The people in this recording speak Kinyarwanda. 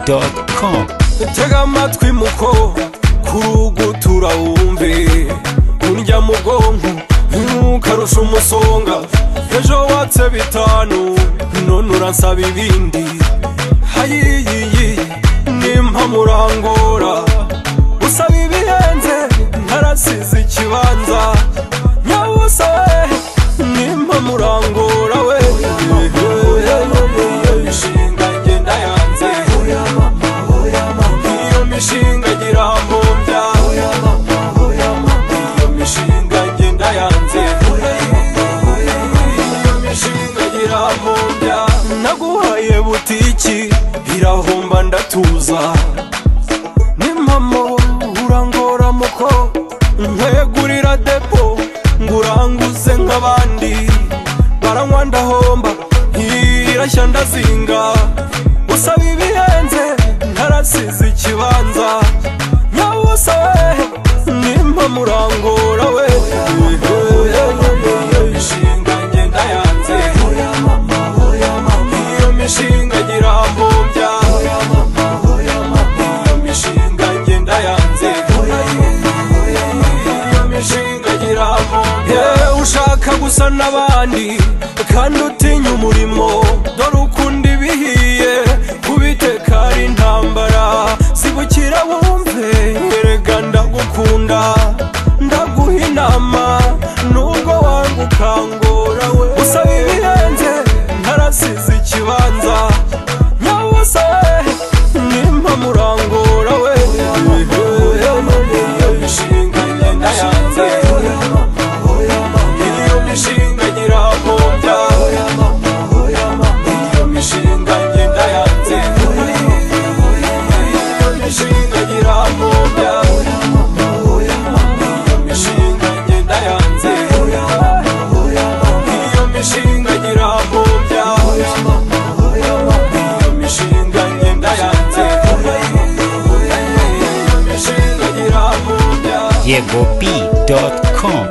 Gaby.com. Tega amatwi muko kurugu turawumve urya mu bwonko ntukarusha umusonga ejo watse bitanu none uransaba ibindi hayiyiyi nimpa murangora usaba ibihenze ntarasize ikibanza nyabusa we nimpa murangora we mishinga ngenda yanze iyo mishinga gira mbombya iyo mishinga ngenda yanze iyo mishinga gira mbombya naguhaye butiki irahomba ndatuza nimpamo urangora muko nkwegurira depo nguranguze nk'abandi baranywa ndahomba irashya ndazinga usaba ibihenze ntarasize ikibanza nyabusa we nimpa murangora we mishinga ngenda yanze iyo mishinga gira mbombya iyo mishinga ngenda yanze iyo mishinga gira mbombya ushaka gusa n'abandi kandi utinya umurimo dore ukunda ibihiye kubiteka ari intambara zibukira wumve erega ndagukunda ndaguha inama nubwo wanga ukangora we usaba ibihenze ntarasize ikibanza nyabusa we nimpa murangora we mishinga ngenda yanze iyo mishinga gira mbombya iyo mishinga ngenda yanze iyo mishinga gira mbombya iyo mishinga ngenda yanze iyo mishinga gira mbombya iyo mishinga ngenda yanze iyo mishinga gira mbombya Gaby.com.